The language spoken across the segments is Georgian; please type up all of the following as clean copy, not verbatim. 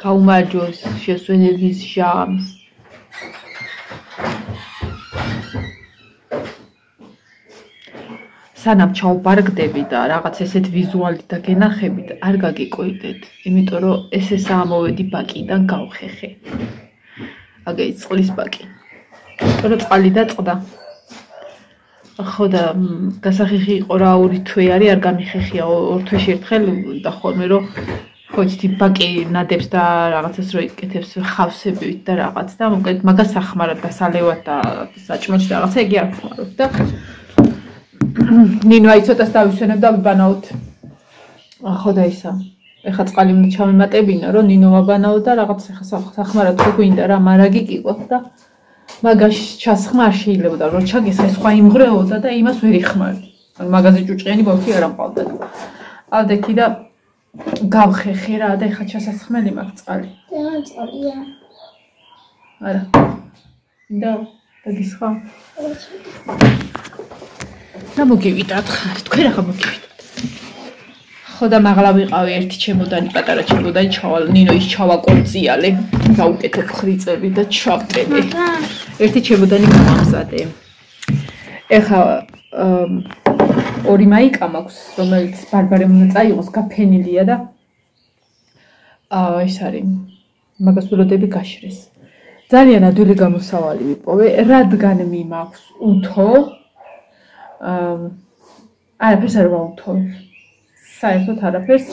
გაუმარჯოს შესვენების ჟამს. სანამ ჩაუბარგდები და რაღაც ესეთ ვიზუალით და გენახებით, არ გაგიკვირდეთ, იმიტომ რომ ესეა მოვედი ბაკიდან გავხეხე. აგე წყლის ბაკი. იმიტომ რომ წყალი და წყდა. ხო და გასახიხი იყო რა 2 თვე არის, არ გამიხეხია 2 თვეში ერთხელ და ხოლმე რომ ხო იცით ბაკი ნადებს და რაღაცას რო იკეთებს ხავსებით და რაღაც და მოკლედ მაგას ახმარად დასალევად და საჭმელში რაღაცა იგი არ ხმარობ და ნინო აი ცოტას დავისვენებ და ვიბანაოთ. ხო და ისა. ეხა წყალი უნდა ჩავიმატებინა, რომ ნინო ვაბანაო და რაღაც ეხა სახმარად ხო გვინდა რა მარაგი კიყოთ და მაგაში ჩასხმა არ შეიძლებოდა რომ ჩაგესხე სხვა იმღრეოდა და იმას ვერ იხმარდი. ანუ მაგაზე ჭუჭყიანი ბავშვი არ ამყავდა. ავდექი და გავხეხე რა და ეხა ჩასასხმელი მაქვს წყალი. რა წყალია? არა. და გისხა. რა მოგივიდათ ხარ? თქვენ რა მოგივიდათ? ხო და მაღლა ვიყავი ერთი ჩემოდანი, პატარა ჩემოდანი ჩავალ, ნინო ის ჩავაკონციალე, გავუკეთებ ხრიწები და ჩავტები. ერთი ჩემოდანი გამამზადე. ეხა 2 მაიკა მაქვს, რომელიც ბარბარემ უნდა წაიღოს, გაფენილია და ეს არის. მაგას ველოდები გაშრეს. ძალიან ადვილი გამოსავალი ვიპოვე, რადგან მიმაქვს უთო. არაფერს არ ვაუთო. საერთოდ არაფერს.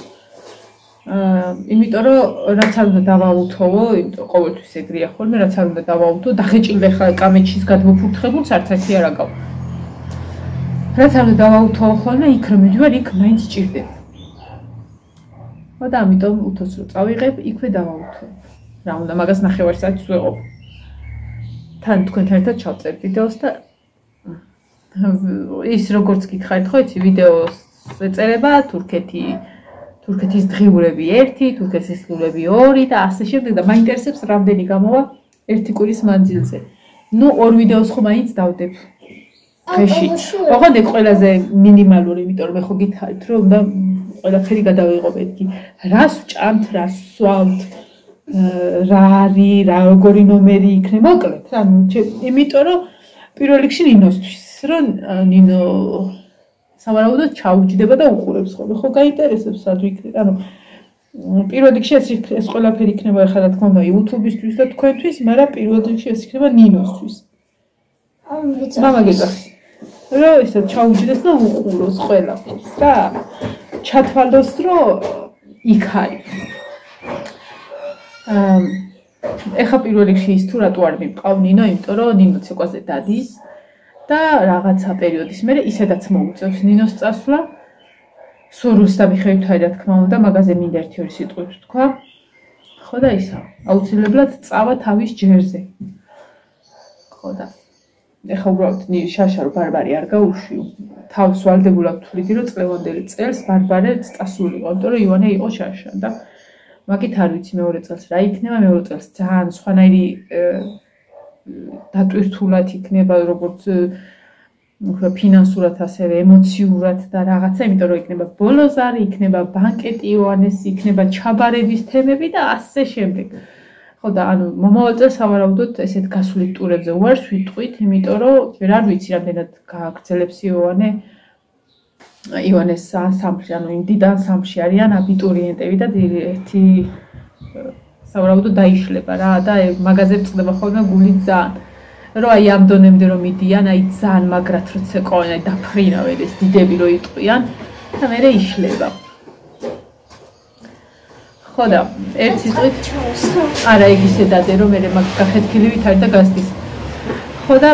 იმიტომ რომ რაც არ უნდა დავაუთოვო, იმიტომ ყოველთვის ეგრეა ხოლმე, რაც არ უნდა დავაუთო, დახეჭილე ხარ კამეჩის გადმოფურთხებულს არც ერთი არ აგავ. რაც არ უნდა დავაუთოვო ხოლმე, იქ რომ მივიდივარ, იქ მაინც ჭირდება. ხო და ამიტომ უთოს რო წავიღებ, იქვე დავაუთოვებ. რა უნდა მაგას 9 საათს ვეღობ. თან თქვენთან ერთად ჩავწერ ვიდეოს და ის როგორც გითხარით ხო იცი ვიდეოს ეწერება თურქეთის დღიურები 1, თურქეთის დღიურები 2 და ასე შემდეგ და მაინტერესებს რამდენი გამოვა 1 კვირის მანძილზე. ნუ 2 ვიდეოს ხო მაინც დავდებ. ხეში. ოღონდ ეგ ყველაზე მინიმალური, იმიტომ რომ მე ხო გითხარით რომ უნდა ყველაფერი გადავიღო მეთქი. რას ვჭამთ, რას ვსვამთ, რა არის, რა როგორი ნომერი იქნება, მოკლედ. ანუ იმიტომ რომ პირველ რიგში ნინოსთვის, რომ ნინო სავარაუდოდ ჩაუჯდება და უყურებს ხოლმე. ხო გაინტერესებს სად ვიქნებ. ანუ პირველ რიგში ეს ყველაფერი იქნება ახლა რა თქმა უნდა YouTube-ისთვის და თქვენთვის, მაგრამ პირველ რიგში ეს იქნება ნინოსთვის. მამა გეძახი. რომ ისე ჩაუჯდეს და უყუროს ყველაფერს და ჩათვალოს რომ იქ არის. ეხა პირველ რიგში ის თუ რატო არ მიყავ ნინო, იმიტომ რომ ნინო ცეკვაზე დადის და რაღაცა პერიოდის მერე ისედაც მოუწევს ნინოს წასვლა. სურვილს და მიხედვით რა თქმა უნდა, მაგაზე მინდა 1-2 სიტყვით თქვა. ხო და ისა, აუცილებლად წავა თავის ჯერზე. ხო და ეხა უბრალოდ შაშა რო ბარბარე არ გაუშვი. თავს ვალდებულად ვთვლიდი რომ წლევანდელი წელს ბარბარე წასულიყო, იმიტომ რომ ივანე იყო შაშა და მაგით არ ვიცი მეორე წელს რა იქნება, მეორე წელს ძალიან სხვანაირი დატვირთულად იქნება როგორც ფინანსურად ასევე ემოციურად და რაღაცა, იმიტომ რომ იქნება ბოლოზარი, იქნება ბანკეტი იოანეს, იქნება ჩაბარების თემები და ასე შემდეგ. ხო და ანუ მომავალ წელს სავარაუდოდ ესეთ გასვლით ტურებზე უარს ვიტყვით, იმიტომ რომ ვერ არ ვიცი რამდენად გააგრძელებს ივანეს ანსამბლი, ანუ იმდიდან ანსამბლში არიან აბიტურიენტები და ერთი სავარაუდოდ დაიშლება რა და მაგაზე წდება ხოლმე გული ძალიან. რომ აი ამ დონემდე რომ მიდიან, აი ძალიან მაგრად რო ცეკვენ, აი დაფრინავენ ეს დიდები რო იტყვიან და მერე იშლება. ხო და ერთ სიტყვით არა ეგ ისე დადე რომ მერე მაგ გახეთქილივით არის და გასდის. ხო და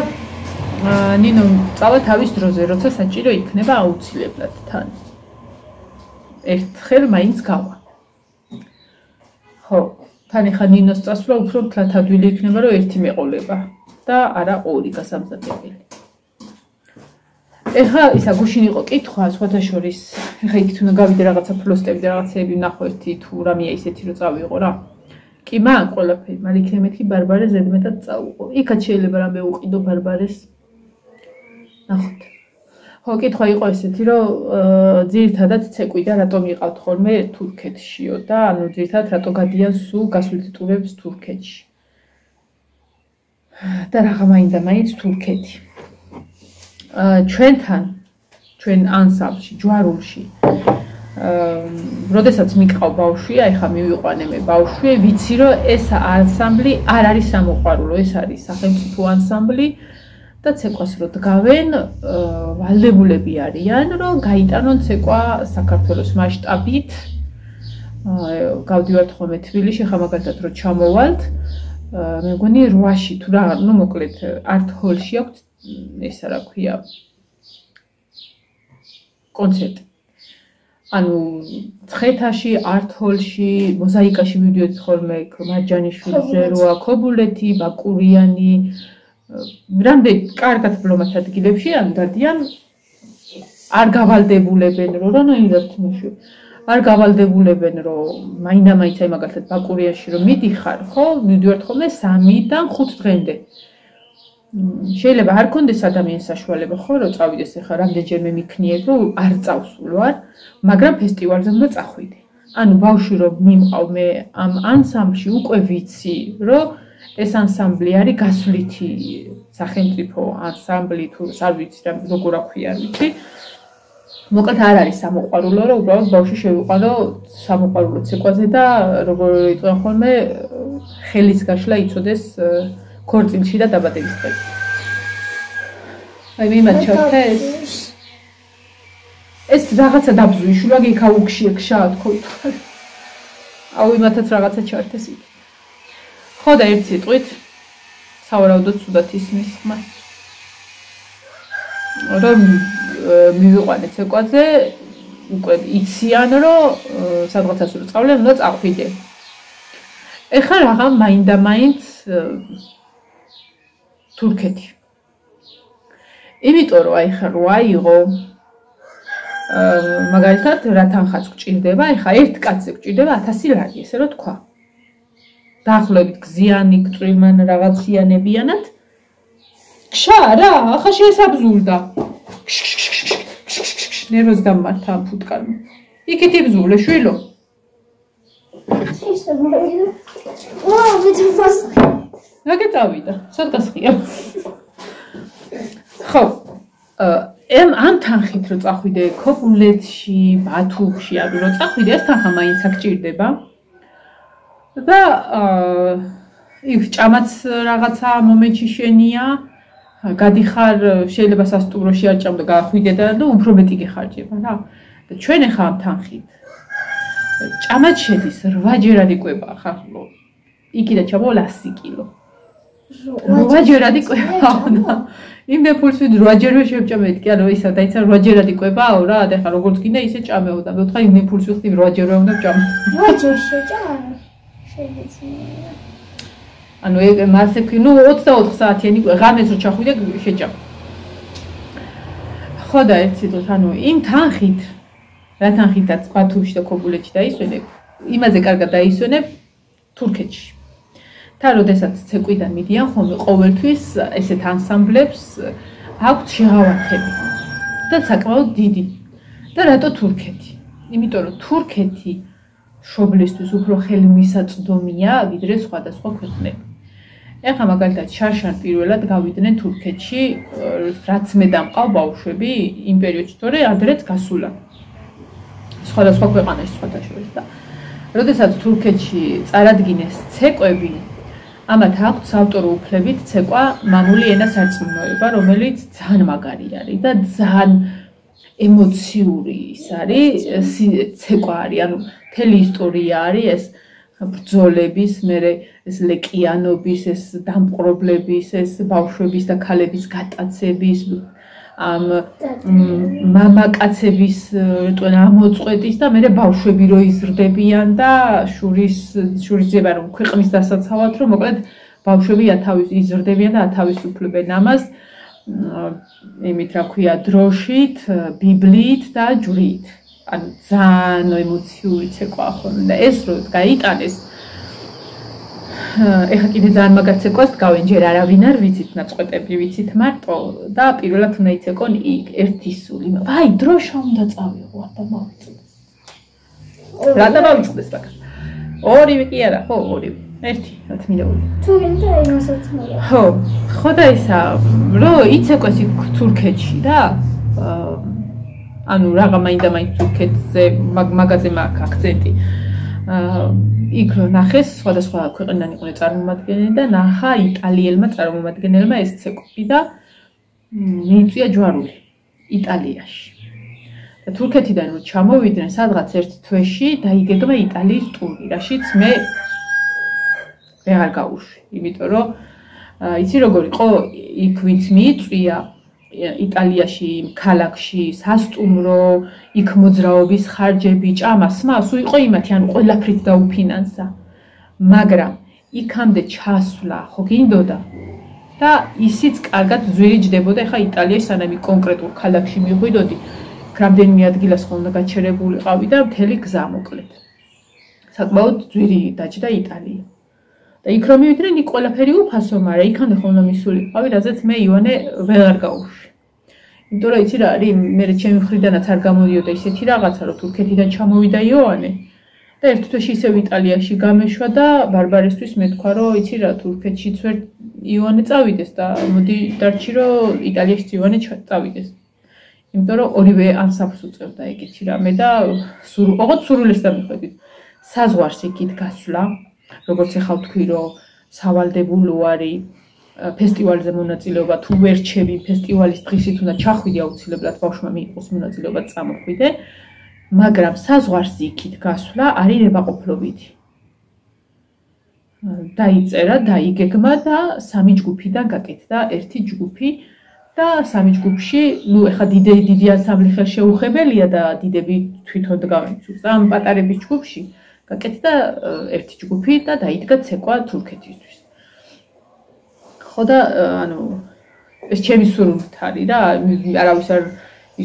ნინო წავა თავის დროზე, როცა საჭირო იქნება აუცილებლად თან. ერთხელ მაინც გავა. ხო, თან ეხა ნინოს წასვლა უფრო თლათ ადვილი იქნება რომ ერთი მეყოლება და არა 2 გასამზადებელი. ეხა ისა გუშინ იყო კითხვა სხვათა შორის, ეხა იქით უნდა გავიდე რაღაცა ფლოსტები და რაღაცეები ვნახო ერთი თუ რამეა ისეთი რომ წავიღო რა. კი მაგ ყველაფერი, მაგრამ იქნებ მეთქი ბარბარე ზედმეტად წაუყო. იქაც შეიძლება რამე უყიდო ბარბარეს. ნახოთ. ხო, კითხვა იყო ესეთი, რომ ძირითადად ცეკვიდან რატომ იყავთ ხოლმე თურქეთშიო და ანუ ძირითადად რატო გადიან სულ გასვლით ტურებს თურქეთში. და რაღა მაინდა-მაინც თურქეთი. ჩვენ ანსამბლში, ჯვარულში როდესაც მიყავ ბავშვი, აი ხა მივიყვანე მე ბავშვი, ვიცი რომ ეს ანსამბლი არ არის სამოყვარულო, ეს არის სახელმწიფო ანსამბლი და ცეკვას რო დგავენ, ვალდებულები არიან, რომ გაიტანონ ცეკვა საქართველოს მასშტაბით. გავდივართ ხოლმე თბილისში, ხა მაგალითად რო ჩამოვალთ, მე მგონი 8-ში თუ რა, ნუ მოკლედ art hall-ში აქვს ესა რა ქვია კონცერტი. ანუ ცხეთაში, art hall-ში, მოზაიკაში მივიდოდით ხოლმე მარჯანიშვილზე, როა ქობულეთი, ბაკურიანი, რამდენი კარგად ბლომათ ადგილებში, ან დადიან არ გავალდებულებენ, რომ რანაირად თმაში. არ გავალდებულებენ, რომ მაინდა-მაინც აი მაგალითად ბაკურიაში რომ მიდიხარ, ხო, მივდივართ ხოლმე 3-დან 5 დღემდე. შეიძლება არ კონდეს ადამიანს საშუალება, ხო, რომ წავიდეს ახლა რამდენჯერმე მიქნიებ, რომ არ წავსულვარ, მაგრამ ფესტივალზე უნდა წახვიდე. ანუ ბავშვი რომ მიმყავ მე ამ ანსამბლში უკვე ვიცი, რომ ეს ანსამბლი არის გასვლითი სახელმწიფო ანსამბლი თუ არ ვიცი როგორ აქვია არ ვიცი. მოკლედ არ არის სამოყვარულო, რომ უბრალოდ ბავშვი შევიყვანო სამოყვარულო ცეკვაზე და როგორ იწვენ ხოლმე ხელის გაშლა იცოდეს ქორწილში და დაბადების დღეზე. აი მიმაჩვენე ეს რაღაცა დაბზუი შულაგი ქაუქში ექშა თქო. აუ იმათაც რაღაცა ჩართეს იქ. ხო და ერთ სიტყვით სავარაუდოდ სუდათ ისმის ხმა. რომ მივიყვანე ცეკვაზე, უკვე იციან რომ სადღაცას რო წავლენ, უნდა წახვიდე. ეხლა რაღა მაინდა-მაინც თურქეთი. იმიტომ რომ აი ხა 8 იყო მაგალითად რა თანხაც გჭირდება, ეხა ერთ კაცზე გჭირდება 1000 ლარი, ესე რომ თქვა. დაახლოებით გზიანი, გწვიმან რაღაც ზიანებიანად. ქშა რა, ახლა შეესაბზურდა. ნერვს დამართა ამ ფუტკარმა. იქით იბზულე შვილო. ვაუ, მეტი ფას. რაგე წავიდა? სადგას ხია. ხო, ამ თანხით რო წახვიდე ქობულეთში, ბათუმში, ანუ რო წახვიდე, ეს თანხა მაინც გჭირდება. და იქ ჭამაც რაღაცა მომენტში შენია. გადიხარ შეიძლება სასტუმროში არ ჭამ და გაახვიდე და უფრო მეტი გეხარჯება რა. და ჩვენ ახლა ამ თანხით ჭამაც შედის 8-ჯერად იკვება ხახლო. იქიდან ჩამოვალ 100 კილო. 8-ჯერად იკვება. იმ ფულსვით 8-ჯერმე შევჭამეთ კი არა ისა დაიცა 8-ჯერად იკვებაო რა. და ახლა როგორც გინდა ისე ჭამეო და მე ვთქვა იმ ფულსვით 8-ჯერმე უნდა ვჭამო. 8-ჯერ შეჭამ. შეიძლება ანუ მასე კი ნუ 24 საათიანი ღამეს რო ჩახვიდე შეჭამ. ხო და ერთ სიტყვით ანუ იმ თანხით რა თანხითაც ბათუმში და ქობულეთში დაისვენებ, იმაზე კარგად დაისვენებ თურქეთში. და როდესაც ცეკვიდან მიდიან ხოლმე ყოველთვის ესეთ ანსამბლებს აქვთ შეღავათები და საკმაოდ დიდი. და რატო თურქეთი? იმიტომ რომ თურქეთი შობლისთვის უფრო ხელმისაწვდომია ვიდრე სხვადასხვა ქვეყნები. ეხლა მაგალითად შარშან პირველად გავიდნენ თურქეთში, რაც მე დამყავ ბავშვები იმ პერიოდში, თორე ადრეც გასულა. სხვადასხვა ქვეყანაში სხვათა შორის და როდესაც თურქეთში წარადგინეს ცეკვები, ამათ აქვს ავტორო უფლებით ცეკვა მამული ენას არწმუნოება, რომელიც ძალიან მაგარი არის და ძალიან ემოციური ის არის, ცეკვა არის, ანუ მთელი ისტორია არის ეს ბრძოლების, მერე ეს ლეკიანობის, ეს დამპყრობლების, ეს ბავშვების და ქალების გატაცების, ამ მამაკაცების ამოწყვეტის და მერე ბავშვები რო იზრდებიან და შურისძიება რომ ქვეყნის დასაცავად რომ მოკლედ ბავშვები იზრდებიან და ათავისუფლებენ ამას იმით რა ქვია დროშით, ბიბლიით და ჯვრით. ანუ ძალიან ემოციური ცეკვა ხოლმე და ეს რო გაიტანეს ეხლა კიდე ძალიან მაგაც ეკოს დგავენ ჯერ არავინ არ ვიცით ნაწყვეტები ვიცით მარტო და პირველად უნდა იცეკონ იქ ერთი სული ვაი დროშა უნდა წავიღო და მოვიწყდეს რა და მოვიწყდეს ბაკა ორივე კი არა ხო ორივე ერთი რა თქმა უნდა თუ გინდა იმასაც მოვიდა ხო და ისა რომ იცეკოს იქ თურქეთში და ანუ რაღა მაინდა მაინც თურქეთზე მაგაზე მაქვს აქცენტი იქ ნახეს სხვადასხვა ქვეყნიდან იყვნენ წარმომადგენლები და ნახა იტალიელმა წარმომადგენელმა ეს ცეკები და მიიწვია ჯვარული იტალიაში და თურქეთიდან რომ ჩამოვიდნენ სადღაც ერთ თვეში დაიგეგმა იტალიის ტური რაშიც მე ვეღარ გავუშვი იმიტომ რომ იცი როგორ იყო იქ ვინც მიიწვია იტალიაში ქალაქში სასტუმრო იქ მოძრაობის ხარჯები ჭამა-სმა სულ იყო იმათი ანუ ყველაფრით დაუფინანსა მაგრამ იქამდე ჩასვლა ხო გინდოდა და ისიც კარგად ძვირი ჯდებოდა ეხა იტალიაში სანამ კონკრეტულ ქალაქში მიხვიდოდი რამდენიმე ადგილას ხოლმე გაჩერებულიყავი და მთელი გზა მოკლედ საკმაოდ ძვირი დაჯდა იტალია და იქ რომ მივიდნენ იქ ყველაფერი უფასო მაგრამ იქამდე ხოლმე მისულიყავი რაზეც მე ივანე ვეღარ გავუშვი იმიტომ რომ იცი რა არის მე ჩემი მხრიდანაც არ გამოდიოდა ისეთი რაღაცა რომ თურქეთიდან ჩამოვიდა იოანე და ერთ თვეში ისევ იტალიაში გამეშვა და ბარბარესთვის მე თქვა რომ იცი რა თურქეთშიც ვერ იოანე წავიდეს და მოდი დარჩი რომ იტალიაშიც იოანე წავიდეს იმიტომ რომ ორივე ანსამბლს უწევდა ეგეთი რამე და ოღონდ სურვილეს დამიხვედით საზღვარს იქით გასვლა როგორც ახლა ვთქვი რომ სავალდებულო არის ფესტივალზე მონაწილეობა თუ ვერ რჩები ფესტივალის დღისით უნდა ჩახვიდე აუცილებლად ბავშვმა მიიღოს მონაწილეობა წამოხვიდე მაგრამ საზღვარს იქით გასვლა არის ნებაყოფლობითი დაიწერა დაიგეგმა და სამი ჯგუფიდან გაკეთდა ერთი ჯგუფი და სამი ჯგუფში ნუ ეხა დიდი ანსამბლი ხელშეუხებელია და დიდები თვითონ დგავენ ამ პატარების ჯგუფში გაკეთდა ერთი ჯგუფი და დაიდგა ცეკვა თურქეთისთვის ხო და ანუ ეს ჩემი სურვილით არის რა არავის არ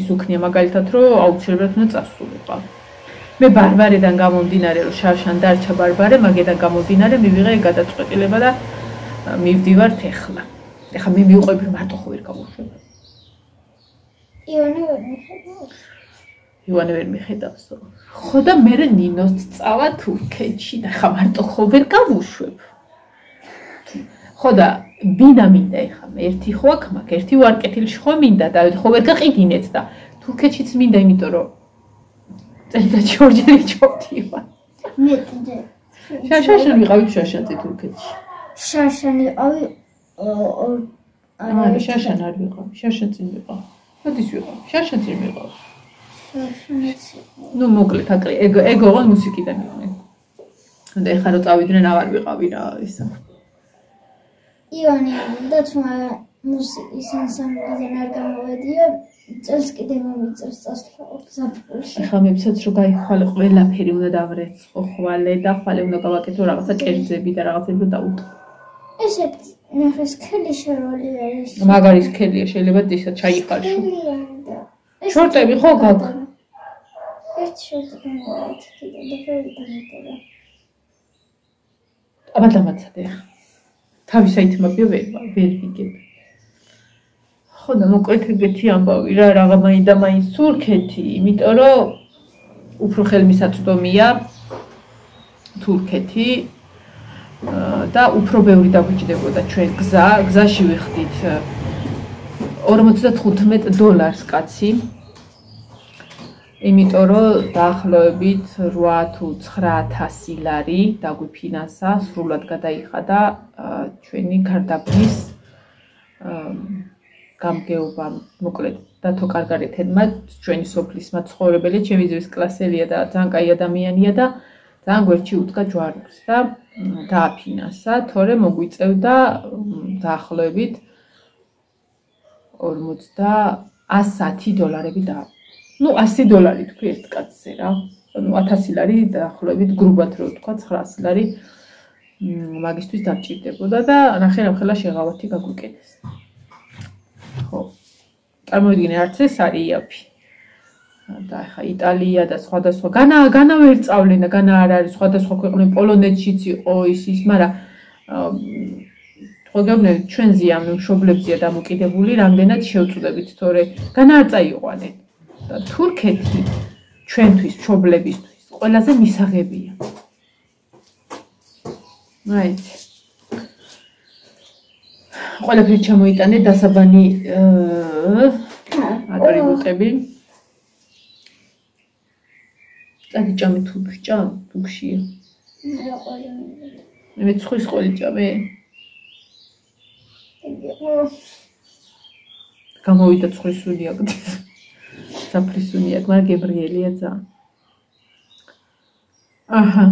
ის უქნია მაგალითად რომ აუცილებლად უნდა წასულიყო მე ბარბარედან გამომდინარე რომ შარშან დარჩა ბარბარე მაგედან გამომდინარე მივიღე გადაწყვეტილება და მივდივართ ეხლა მე მივყვები რომ მარტო ხო ვერ გავუშვებ ივანე ვერ მიხედავს ხო და მე ნინოს წავა თურქეთში და ხა მარტო ხო ვერ გავუშვებ ხო და ბინა მინდა ეხა მე ერთი ხო აქ მაგ ერთი ვარკეთილში ხო მინდა და ხო ვერ გაყიდინეთ და თურქეთშიც მინდა იმიტომ რომ წელიწადში ორჯერ იჭობდივა მეტჯერ შაშანი ვიყავი შაშანზე თურქეთში შაშანი ვიყავი არა შაშან არ ვიყავი შაშანზე ვიყავ მოდის ვიყავ შაშანზე ვიყავ ნუ მოკლედ აკრე ეგ ოღონდ მუსიკიდან იყვნენ და ეხლა რომ წავიდნენ აღარ ვიყავი რა ისა ივანე და თმა მუსიკის ანსამბლიდან არ გამოვედია წელს კიდე მომიწევს წასვლა ზაფხულში ეხლა მეცაც რომ გაიხვალე ყველაფერი უნდა დავრეცხო ხვალე და ხვალე უნდა გავაკეთო რაღაცა კერძები და რაღაცები რომ დაუტო ესე ნახე სქელი შეროლი არის მაგარი სქელია შეიძლება ისა ჩაიხალშო შორტები ხო გაქვს ერთ შორტი გამოვიდა და ფერი დამიტება აბა დამაცადე თავის საითმაბიო ვერ ვიგებ ხო და მოკლედ ეგეთი ამბავი რა რაღა მაინდა მაინც თურქეთი იმიტომ რომ უფრო ხელმისაწვდომია თურქეთი და უფრო ბევრი დაგვიჭდებოდა ჩვენ გზაში ვიხდით $45 კაცი იმიტომ რომ დაახლოებით 8 თუ 9000 ლარი დაგვიფინანსა სრულად გადაიხადა ჩვენი გარდაბნის გამგეობა მოკლედ და თო კარგად ეთენმა ჩვენი სოფლის მაცხოვრებელი ჩემი ძის კლასელია და ძალიან კაი ადამიანია და ძალიან გვერდში უდგა ჯვარს და დააფინანსა თორე მოგვიწევდა დაახლოებით $110 და ну $100 თქვი ერთ კაცზე რა. ну 1000 ლარი დაახლოებით გრუბად რო ვთქვა 900 ლარი მაგისტვის დარჭირდებოდა და ნახე-ნახელა შეღავათი გაგვიკეთეს. ხო. წარმოვიდგინე არც ეს არის იაფი. და ხა იტალია და სხვადასხვა განა ვერ წავლენა, განა არ არის სხვადასხვა ქვეყნები პოლონეთშიც იყო ის, მაგრამ ყველგან ჩვენ ზიან მშობლებზია დამოკიდებული, რამდენად შევწუდებით, თორე განა არ წაიყვანენ. და თურქეთი ჩვენთვის, მშობლებისთვის ყველაზე მისაღებია. მაინც ყველაფერი ჩამოიტანე დასაბანი ატრიბუტები. წადი ჭამე თურქში ჭამ, თურქშია. რა ყველა მე ცხვის ყოლი ჭამე. გამოვიდა ცხვის სუნი აკდის. საფრის სუნი აქ, მაგრამ გებრიელია ძალიან. აჰა.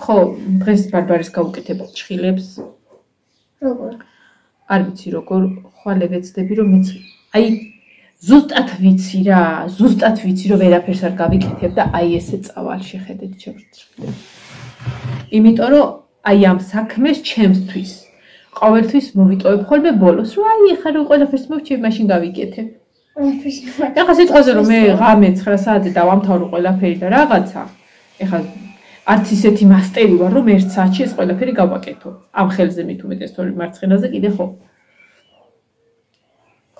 ხო, დღეს ბარბარის გავუკეთებ ჭხილებს. როგორ? არ ვიცი როგორ, ხვალე ვეცდები რომ მეც აი ზუსტად ვიცი რა, ზუსტად ვიცი რომ ვერაფერს არ გავიკეთებ და აი ესე წავალ შეხედეთ ჩემს. იმიტომ რომ აი ამ საქმეს ჩემთვის ყოველთვის მოვიტოვებ ხოლმე ბოლოს, რომ აი ეხლა რომ ყველაფერს მოვჩები, მაშინ გავიკეთებ. ეხლა სიტყვაზე რომ მე ღამე 9 საათზე დავამთავრო ყველაფერი და რაღაცა, ეხლა არც ისეთი მასტერი ვარ, რომ 1 საათში ეს ყველაფერი გავაკეთო. ამ ხელზე მით უმეტეს თორე მარცხენაზე კიდე ხო.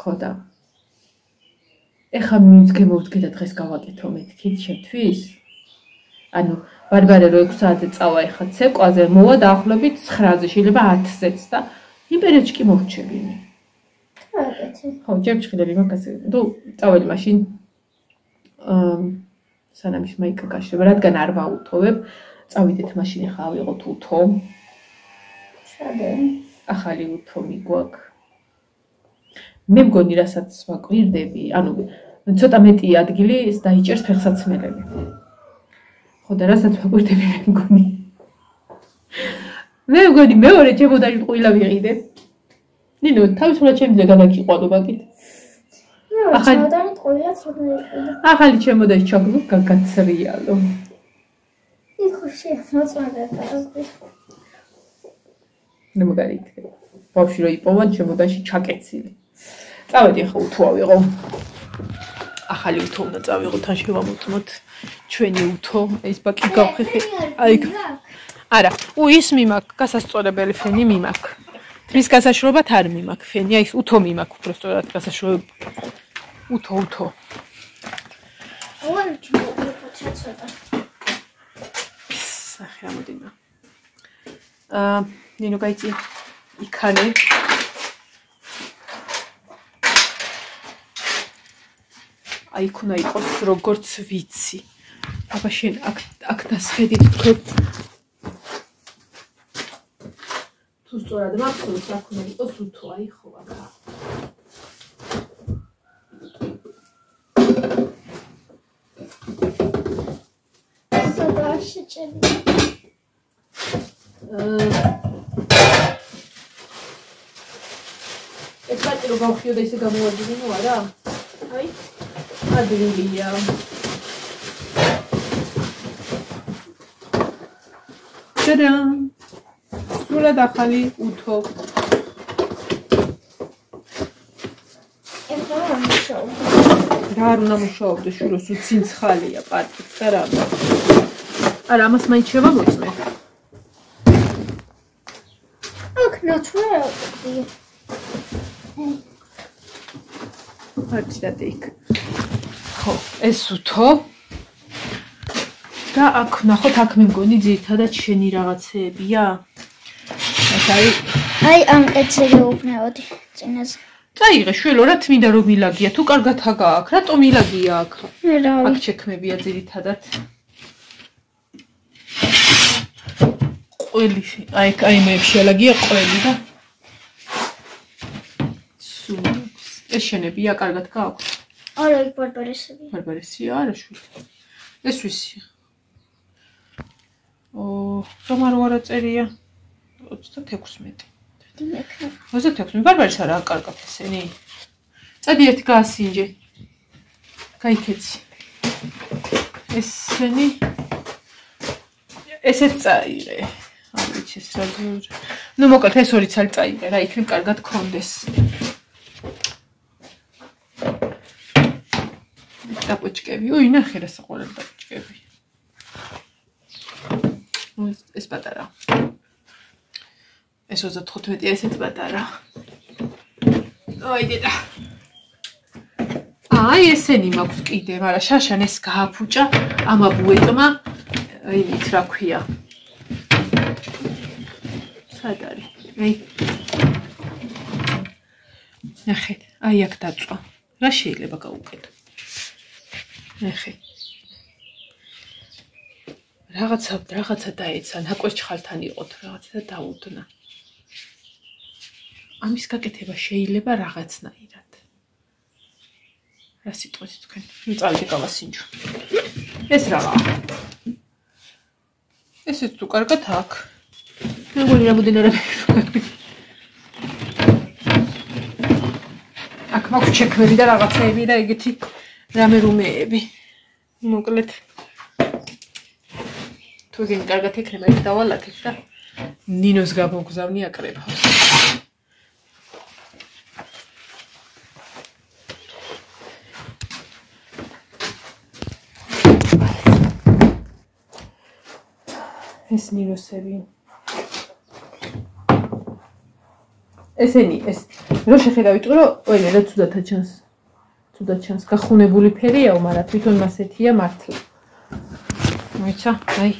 ხო და ეხლა მივდგე და დღეს გავაკეთო მეთქით ჩემთვის. ანუ ბარბარე რო 6 საათზე წავა ეხლა ცეკვაზე, მოვა დაახლოებით 9-ზე, შეიძლება 10-ზეც და იმ პერიოდში კი მოვჩები. ხო, ჯერ ჭხილები მაგას. თუ წავედი მაშინ სანამ ის მაიკა გაშრება, რადგან არ ვაუთოვებ, წავიდეთ მაშინ ახლა ავიღოთ უთო. შადე. ახალი უთო მიგვაქვს. მე მგონი რასაც ვაკვირდები, ანუ ცოტა მეტი ადგილი დაიჭერს ფეხსაცმელები. ხო და რასაც ვაკვირდები მე მგონი. მე მგონი მეორე ჩემოდაში ყვილა ვიყიდე. ნინო, თავისუფლად შემიძლია გადაგიყვანო მაგით. ახალი ჩემოდაში ჩაგდო გაგაცრიალო. იქ შემოწმდა და ნუ მაგარითი. ბავშვი რო იპოვან ჩემოდაში ჩაკეცილი. წავედი ახლა უთო ავიღო. ახალი უთო უნდა წავიღოთ, თან შევამოწმოთ ჩვენი უთო. ეს ბაკი გავხეხე. აი არა, ის მიმაქ, გასასწორებელი ფენი მიმაქ. თმის გასაშრობად არ მიმაქ ფენი, აი ეს უთო მიმაქ უფრო სწორად გასაშრობ. უთო. ოღონდ ჩაცოტა. სახე ამოდინა. ნინო გაიწი იქანე. აი ქუნა იყოს როგორც ვიცი. აბა შენ აქ დასხედით თქვენ. თუ სწორად მახსოვს, აქ უნდა იყოს უთო, აი ხო აქ. შეჭები. ეს პატი რო გავხიო და ისე გამოვადინო არა? აი, ადრილია. ტადამ! სულად ახალი უთო. ეხლა ამუშავებ. რა არ უნდა მუშაობდე შურო, სულ ცინცხალია პატი, და რა. არა, ამას მაინც შევამოწმე. აქ ნაცვლად. არც დადეიქ. ხო, ეს უთო. და აქ ნახოთ, აქ მე მგონი ძირითადად შენი რაღაცეებია. აი ამ კეთზე გეუბნეოდი წინაზე. წაიღე შვილო, რა თმინდა რომ მილაგია, თუ კარგად აგააქვს, რატო მილაგია აქ? რავი. აქ შექმებია ძირითადად. ყველი, აი მე შეალაგია ყველი და სულ ეს შენებია კარგად გააქვს. არა, იქ ბარბარესებია. ბარბარესია არა შვილი. ეს ვისია. რომ არა წერია 36. დიმექნა. 36. ბარბარეს არა კარგად ესენი. წადი ერთი გაასინჯე. გაიქეცი. ესენი ესეც წაიღე. არ ვიცი ეს რა ზურა. ნუ მოკლედ ეს ორი ცალი წაიღე რა, იქნებ კარგად გქონდეს. დაპოჭკები. უი, ნახე რა საყვარელი დაპოჭკები. ეს პატარა. ეს 35-ია ესეც პატარა. აი დედა. აი ესენი მაქვს კიდე, მაგრამ შაშან ეს გააფუჭა ამ აბუეტმა. აი იცი რა ქვია. სად არის? აი. ნახეთ, აი აქ დაწვა. რა შეიძლება გავუკეთო? ნახე. რაღაცა დაეცა, ნაკვეთ ჩხალთან იყოთ, რაღაცა და დაუდნა. ამის გაკეთება შეიძლება რაღაცნაირად. რა სიტყვით თქვენ? ნუ წავიდე გავასინჯო. ეს რაღაცა. ესეც თუ კარგად აქ. მეგონი რამოდენერები. აქ მაქვს ჩექმები და რაღაცეები და ეგეთი რამე რუმეები. მოკლედ თუ გენ კარგად ეკრება ეს დავალათებ და ნინოს გამოგზავნი აკრებავს. ეს ნინოსები. ესენი ეს რო შეხედავით რომ ყველერა ცუდათა ჩანს. ცუდად ჩანს. გახუნებული ფერიაო, მაგრამ თვითონ მასეთია მართლა. მოიცა, აი.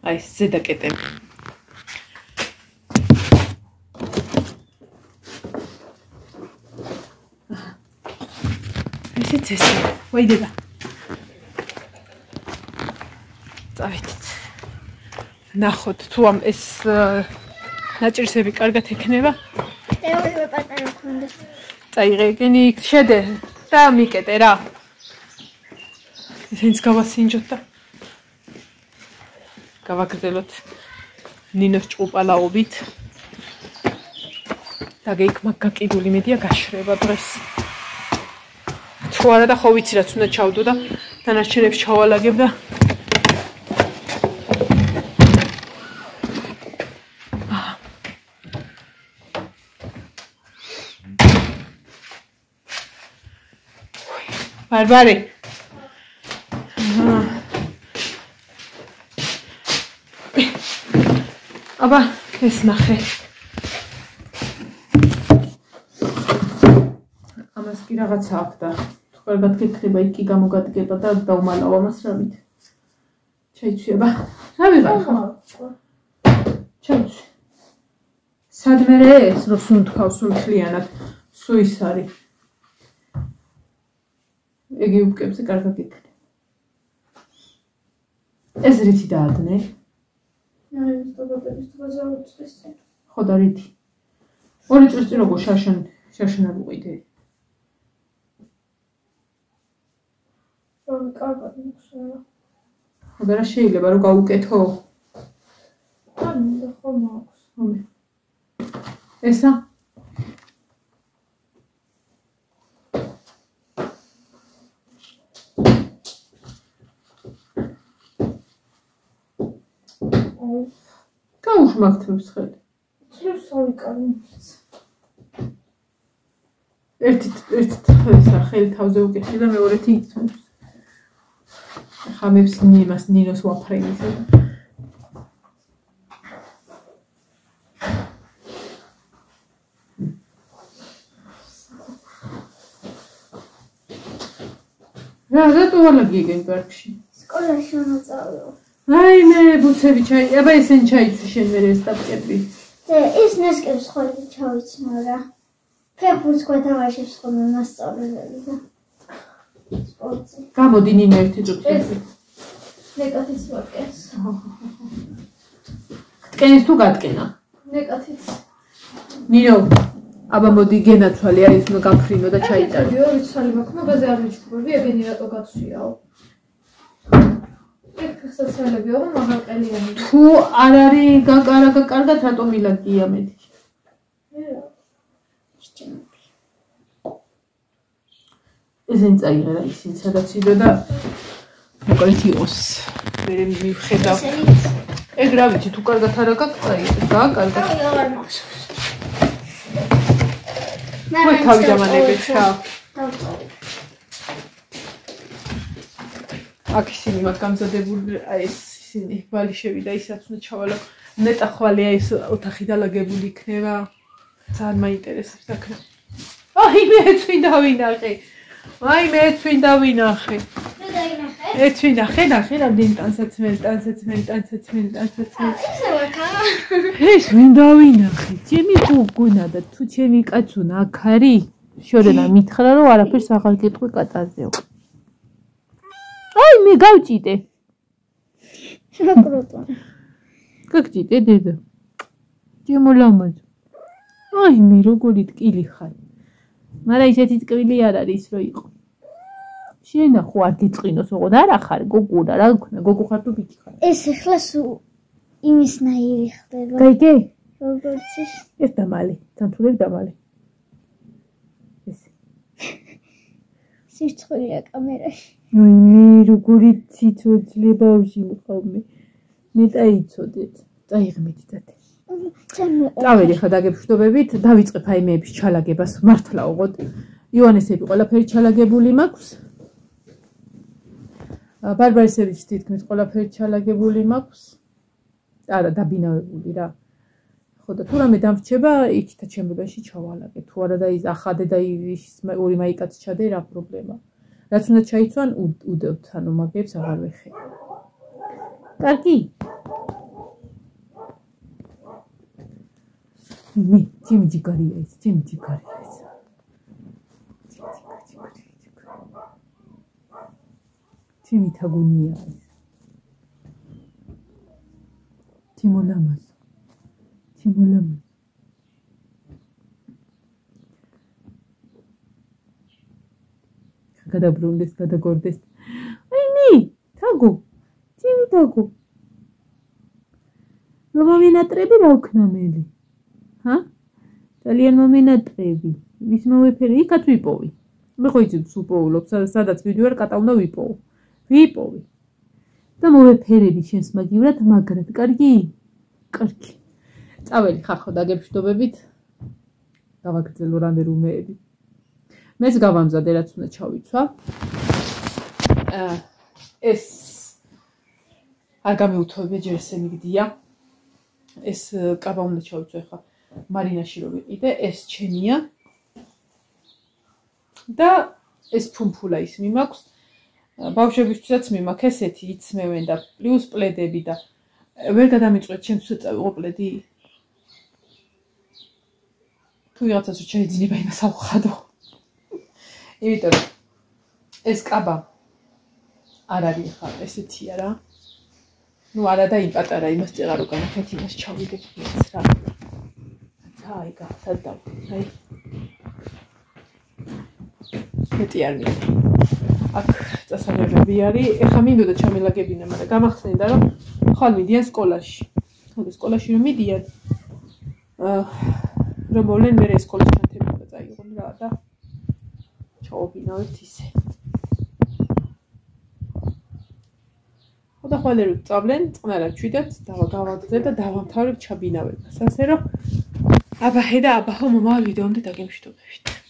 აი, ზედა კეტები. ესეც ესე. ვაიდედა. წავედით. ნახოთ, თუ ამ ეს ნაჭირსები კარგად ექნება. ეორივე პატარა მქონდა. წაიღე, გენი შედე და მიკეტე რა. ესენც გავასინჯოთ და გავაგრძელოთ ნინოს ჭყუპალაობით. და გეიქ მაგ გაკიდული მედია გაშრება დღეს. თუ არა და ხო ვიცი რაც უნდა ჩავდო და დანარჩენებს ჩავალაგებ და ბარბარე აბა ეს ნახე ამას კი რაღაცა აქვს და თუ კარგად გექნება იქი გამოგადგება და დაუმალავ ამას რამით ჩაიცვიება რა ვიღარ ხო ჩაიცვი სადმე ეს რო სუნთქავს სუნთლიანად სუ ის არის ეგი უკებზე კარგად გექნება ეს რითი დაადნე აი ეს დაბადების დღეზე უწეს ხო და რითი 2 წლის წინ როგორ შაშან არ უყიდე რომ კარგად მიხსნა ხო და რა შეიძლება რომ გავუკეთო ან და ხომ აქვს ხომ ესა გაუშმართებს ხელი. ცლებს ავიკარი. ერთი ხელი თავზე უკეთე და მეორეთი იწვევს. ხამებს იმას ნინოს ვაფრენის. რა დატოვალაგია გენ პარკში. სკოლაში მოწავეო. აი მე ბუცები ჩაი, აბა ესენ ჩაიცვი შენ მე ეს დაპკები. ის ნესკებს ხოლმე ჩავიცნო რა. ფეხბურთს გვეთამაშებს ხოლმე მასწავლებელი და სპორტი. გამოდი ნინო ერთი წუთი. ნეკათიც ვაკეთს. კენის თუ გატკენა? ნეკათიც. ნინო, აბა მოდი გენაცვალე არის უნდა გაფრინო და ჩაიტანო. ორი ცალი მაქვს, მაგაზე არ მიჩქურები, ეგენი რატო გაცვიაო? ხსაცვალებიო, მაგალყელიანი. თუ არ არის კარგად რატომ მილაგია მეტი? ესენ წაიღე რა ისინი სადაც იდო და მოკლედ იყოს. მე მივხედავ. ეგ რა ვიცი თუ კარგად არა გაქვს წაიღე. კარგად. აი აღარ მახსოვს. მე თავი დამანებით რა. აქ ისინი მაგ გამზადებული ეს ისინი ბალი შევიდა ისაც უნდა ჩავალო ნეტა ხვალია ეს ოთახი დალაგებული იქნება ძალიან მაინტერესებს საქმე აი მე წვინდა ვინახე აი მე წვინდა ვინახე ეცვინახე ნახე რამდენი ტანსაცმელი ეს მინდა ვინახე ჩემი გოგონა და თუ ჩემი კაცონა აქ არის შორენა მითხრა რომ არაფერს აღარ გეტყვი კატაზეო აი მე გავჭიდე გაგჭიდე დედა ჩემო ლამაზო აი მე როგორი ტკილი ხარ მაგრამ ისეთი ტკბილი არ არის რო იყო შენა ხო არ გიწყინოს ოღონდ არა ხარ გოგონა რა გქნა გოგო ხარ თუ ბიჭი ხარ ეს ახლა იმისნაირი ხდება გაიგე როგორც ეს დამალი თანთულებ დამალი ეს სირცხულია კამერაში აი მე როგორი ციცოძლე ბავშვი მყავ მე დაიცოდეთ წაიღმეთ დათე წავედი ხა დაგეფშტობებით დავიწყებ აი მეების ჩალაგებას მართლა ოღონდ ივანესები ყველაფერი ჩალაგებული მაქვს ბარბარისებიც თითქმის ყველაფერი ჩალაგებული მაქვს არა დაბინავებული რა ხო და თუ რამე დამრჩება იქითა ჩემბერში ჩავალაგე თუ არა და ის ახადე და ის ორი მაიკაც ჩადე რა პრობლემა რაც უნდა ჩაიცვან უდევთ ანუ მაგებს აღარ ვეხე კარგი მე ჩემი ჯიგარია ეს ჩემი ჯიგარია ეს ჩემი თაგუნია ეს თიმოლამას გადაბრუნდეს გადაგორდეს აი მე თაგო ჩემი თაგო რომ მომენატრები რა ვქნამელი ჰა ძალიან მომენატრები ვის მოვეფერი იქაც ვიპოვი მე ხო იცი სულ პოულობ სადაც ვიდეოარ კატა უნდა ვიპოვი და მოვეფერები შენს მაგივრად მაგრად კარგი კარგი წაველი ხარ ხო დაგეფშტობებით გავაგრძელო რამე რუმეები მეც გავამზადე რაც უნდა ჩავიცვა ეს არ გამეუთოვებია ჯერ ესე მიგდია ეს კაბა უნდა ჩავიცვა ხა მარინაში რო ვიყიდე ეს ჩემია და ეს ფუმფულა ის მიმაქვს ბავშვებისთვისაც მიმაქვს ესეთი იცმევენ და პლუს პლედები და ვერ გადამიწყვეთ ჩემს უწევო პლედი თუ ვიღაცას შეიძლება იმას ავხადო იმიტომ ეს კაბა არ არის ხარ ესეთია რა ნუ არა და იმ პატარა იმას წეღარო განახეთ იმას ჩავიდებ ეს რა აი გასადავ აი მეტი არ მინდა აქ წასაგებები არის ეხა მინდოდა ჩამილაგებინა მაგრამ გამახსენდა რომ ხვალ მიდიან სკოლაში ხოდა სკოლაში რომ მიდიან რომ მოვლენ მე სკოლის ჩანთები უნდა წაიღონ რა და ჩაობინავთ ისე ხოდა ხვალ რო წავლენ წყნარად ჩვიდათ დავაგავაგზებ და დავამთავრებ ჩაბინავებას ასე რომ აბა ხედა აბა ხომ მომავალ ვიდეომდე დაგემშვიდობებით